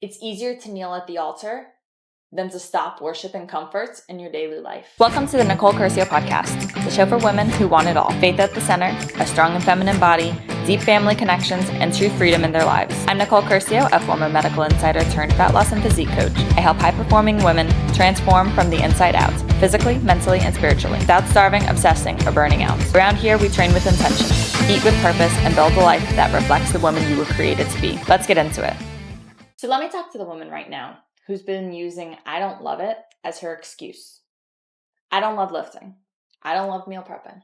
It's easier to kneel at the altar than to stop worshiping comforts in your daily life. Welcome to the Nicole Curcio podcast, the show for women who want it all. Faith at the center, a strong and feminine body, deep family connections, and true freedom in their lives. I'm Nicole Curcio, a former medical insider turned fat loss and physique coach. I help high-performing women transform from the inside out, physically, mentally, and spiritually, without starving, obsessing, or burning out. Around here, we train with intention, eat with purpose, and build a life that reflects the woman you were created to be. Let's get into it. So let me talk to the woman right now who's been using "I don't love it" as her excuse. I don't love lifting. I don't love meal prepping.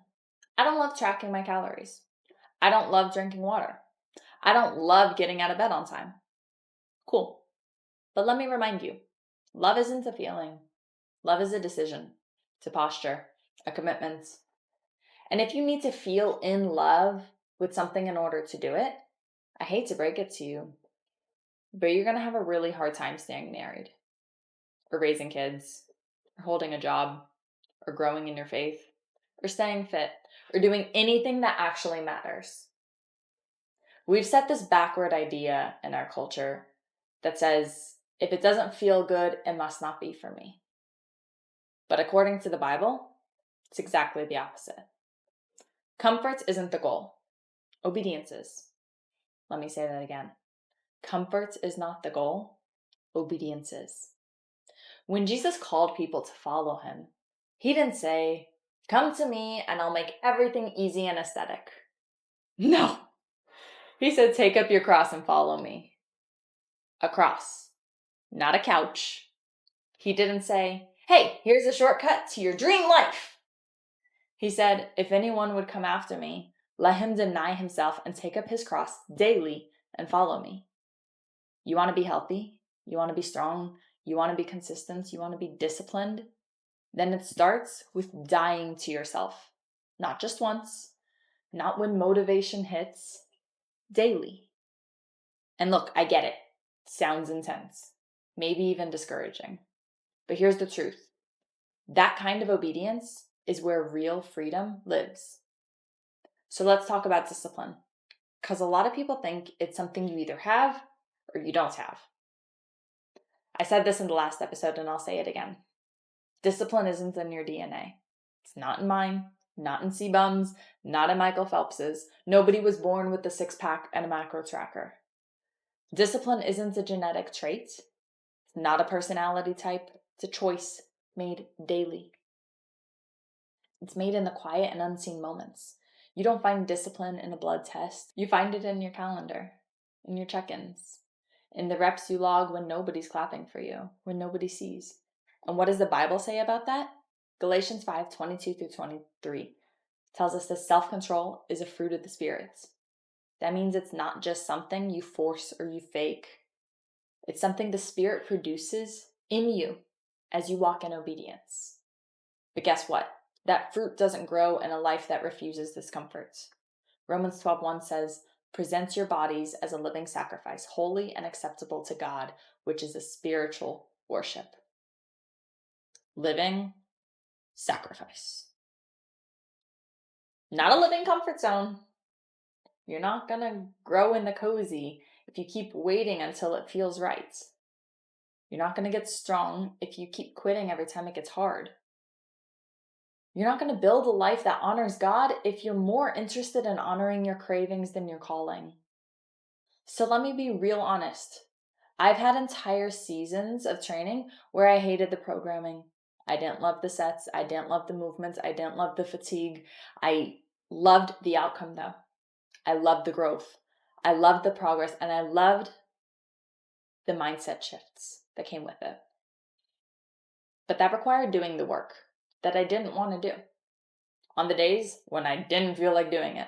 I don't love tracking my calories. I don't love drinking water. I don't love getting out of bed on time. Cool. But let me remind you, love isn't a feeling. Love is a decision. It's a posture, a commitment. And if you need to feel in love with something in order to do it, I hate to break it to you, but you're going to have a really hard time staying married, or raising kids, or holding a job, or growing in your faith, or staying fit, or doing anything that actually matters. We've set this backward idea in our culture that says, if it doesn't feel good, it must not be for me. But according to the Bible, it's exactly the opposite. Comfort isn't the goal. Obedience is. Let me say that again. Comfort is not the goal. Obedience is. When Jesus called people to follow him, he didn't say, "Come to me and I'll make everything easy and aesthetic." No. He said, "Take up your cross and follow me." A cross, not a couch. He didn't say, "Hey, here's a shortcut to your dream life." He said, "If anyone would come after me, let him deny himself and take up his cross daily and follow me." You want to be healthy? You want to be strong? You want to be consistent? You want to be disciplined? Then it starts with dying to yourself. Not just once, not when motivation hits, daily. And look, I get it. Sounds intense, maybe even discouraging. But here's the truth. That kind of obedience is where real freedom lives. So let's talk about discipline, because a lot of people think it's something you either have or you don't have. I said this in the last episode and I'll say it again. Discipline isn't in your DNA. It's not in mine, not in C-Bum's, not in Michael Phelps's. Nobody was born with a six-pack and a macro tracker. Discipline isn't a genetic trait. It's not a personality type. It's a choice made daily. It's made in the quiet and unseen moments. You don't find discipline in a blood test. You find it in your calendar, in your check-ins, in the reps you log when nobody's clapping for you, when nobody sees. And what does the Bible say about that? Galatians 5:22-23 tells us that self-control is a fruit of the Spirit. That means it's not just something you force or you fake. It's something the Spirit produces in you as you walk in obedience. But guess what? That fruit doesn't grow in a life that refuses discomfort. Romans 12:1 says, "Present your bodies as a living sacrifice, holy and acceptable to God, which is a spiritual worship." Living sacrifice. Not a living comfort zone. You're not going to grow in the cozy if you keep waiting until it feels right. You're not going to get strong if you keep quitting every time it gets hard. You're not going to build a life that honors God if you're more interested in honoring your cravings than your calling. So let me be real honest. I've had entire seasons of training where I hated the programming. I didn't love the sets. I didn't love the movements. I didn't love the fatigue. I loved the outcome though. I loved the growth. I loved the progress, and I loved the mindset shifts that came with it. But that required doing the work that I didn't want to do on the days when I didn't feel like doing it.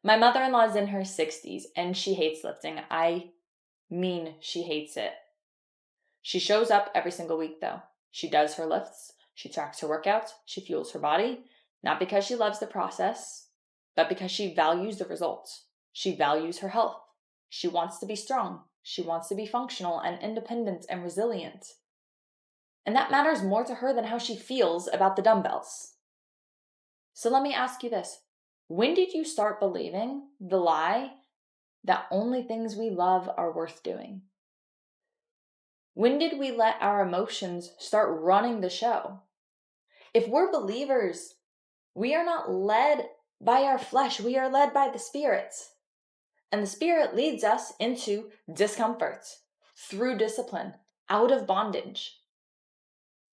My mother-in-law is in her 60s and she hates lifting. I mean, she hates it. She shows up every single week though. She does her lifts. She tracks her workouts. She fuels her body, not because she loves the process, but because she values the results. She values her health. She wants to be strong. She wants to be functional and independent and resilient. And that matters more to her than how she feels about the dumbbells. So let me ask you this. When did you start believing the lie that only things we love are worth doing? When did we let our emotions start running the show? If we're believers, we are not led by our flesh. We are led by the Spirit. And the Spirit leads us into discomfort, through discipline, out of bondage.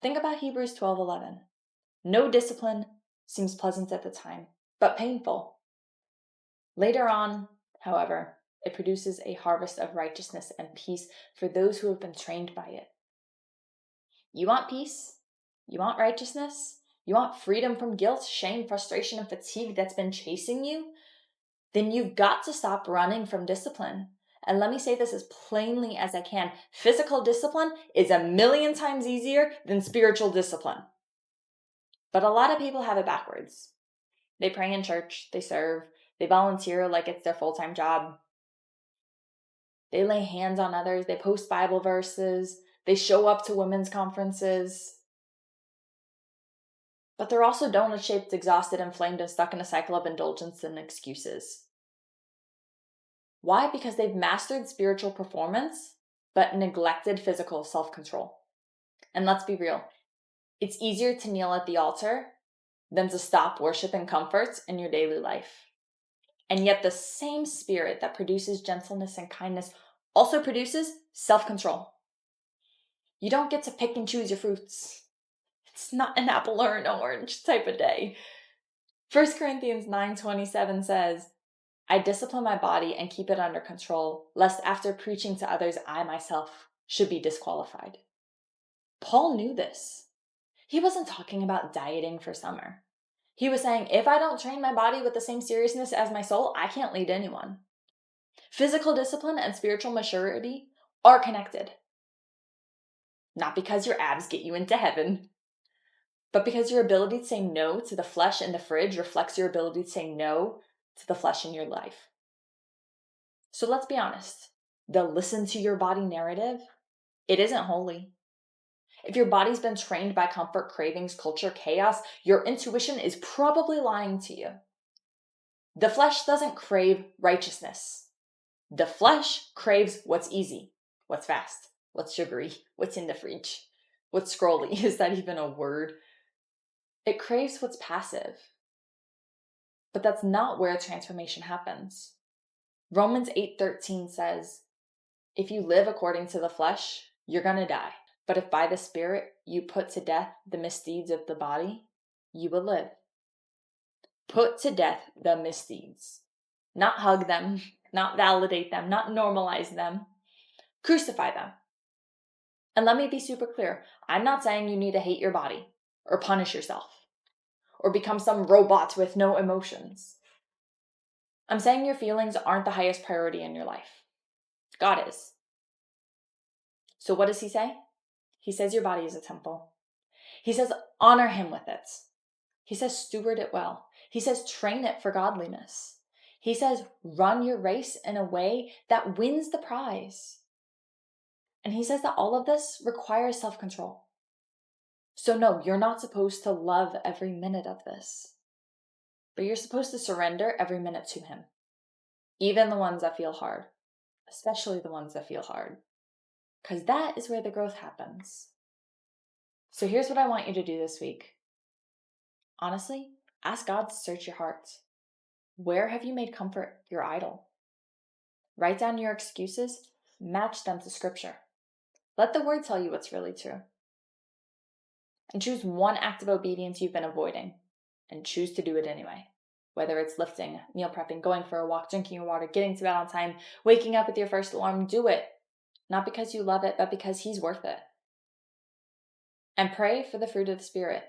Think about Hebrews 12:11. No discipline seems pleasant at the time, but painful. Later on, however, it produces a harvest of righteousness and peace for those who have been trained by it. You want peace? You want righteousness? You want freedom from guilt, shame, frustration, and fatigue that's been chasing you? Then you've got to stop running from discipline. And let me say this as plainly as I can. Physical discipline is 1,000,000 times easier than spiritual discipline. But a lot of people have it backwards. They pray in church, they serve, they volunteer like it's their full-time job. They lay hands on others, they post Bible verses, they show up to women's conferences. But they're also donut-shaped, exhausted, inflamed, and stuck in a cycle of indulgence and excuses. Why? Because they've mastered spiritual performance, but neglected physical self-control. And let's be real, it's easier to kneel at the altar than to stop worshiping comforts in your daily life. And yet the same Spirit that produces gentleness and kindness also produces self-control. You don't get to pick and choose your fruits. It's not an apple or an orange type of day. 1 Corinthians 9:27 says, I discipline my body and keep it under control, lest after preaching to others, I myself should be disqualified. Paul knew this. He wasn't talking about dieting for summer. He was saying, if I don't train my body with the same seriousness as my soul, I can't lead anyone. Physical discipline and spiritual maturity are connected. Not because your abs get you into heaven, but because your ability to say no to the flesh in the fridge reflects your ability to say no to the flesh in your life. So let's be honest. The listen to your body narrative, it isn't holy. If your body's been trained by comfort, cravings, culture, chaos, your intuition is probably lying to you. The flesh doesn't crave righteousness. The flesh craves what's easy, what's fast, what's sugary, what's in the fridge, what's scrolly. Is that even a word? It craves what's passive. But that's not where transformation happens. Romans 8:13 says, if you live according to the flesh, you're going to die. But if by the Spirit you put to death the misdeeds of the body, you will live. Put to death the misdeeds. Not hug them, not validate them, not normalize them. Crucify them. And let me be super clear. I'm not saying you need to hate your body or punish yourself or become some robot with no emotions. I'm saying your feelings aren't the highest priority in your life. God is. So what does he say? He says your body is a temple. He says honor him with it. He says steward it well. He says train it for godliness. He says run your race in a way that wins the prize. And he says that all of this requires self-control. So no, you're not supposed to love every minute of this. But you're supposed to surrender every minute to him. Even the ones that feel hard. Especially the ones that feel hard. Because that is where the growth happens. So here's what I want you to do this week. Honestly, ask God to search your heart. Where have you made comfort your idol? Write down your excuses, match them to Scripture. Let the Word tell you what's really true. And choose one act of obedience you've been avoiding, and choose to do it anyway. Whether it's lifting, meal prepping, going for a walk, drinking your water, getting to bed on time, waking up with your first alarm, do it. Not because you love it, but because He's worth it. And pray for the fruit of the Spirit.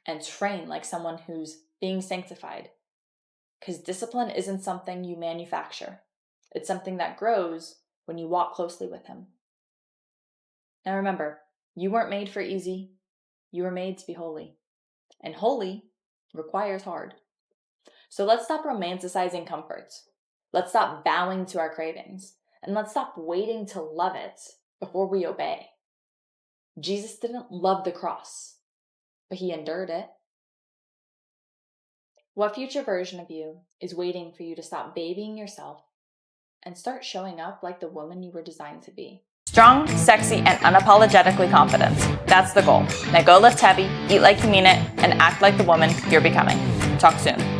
And train like someone who's being sanctified. Because discipline isn't something you manufacture. It's something that grows when you walk closely with Him. Now remember, you weren't made for easy. You were made to be holy. And holy requires hard. So let's stop romanticizing comfort. Let's stop bowing to our cravings. And let's stop waiting to love it before we obey. Jesus didn't love the cross, but He endured it. What future version of you is waiting for you to stop babying yourself and start showing up like the woman you were designed to be? Strong, sexy, and unapologetically confident. That's the goal. Now go lift heavy, eat like you mean it, and act like the woman you're becoming. Talk soon.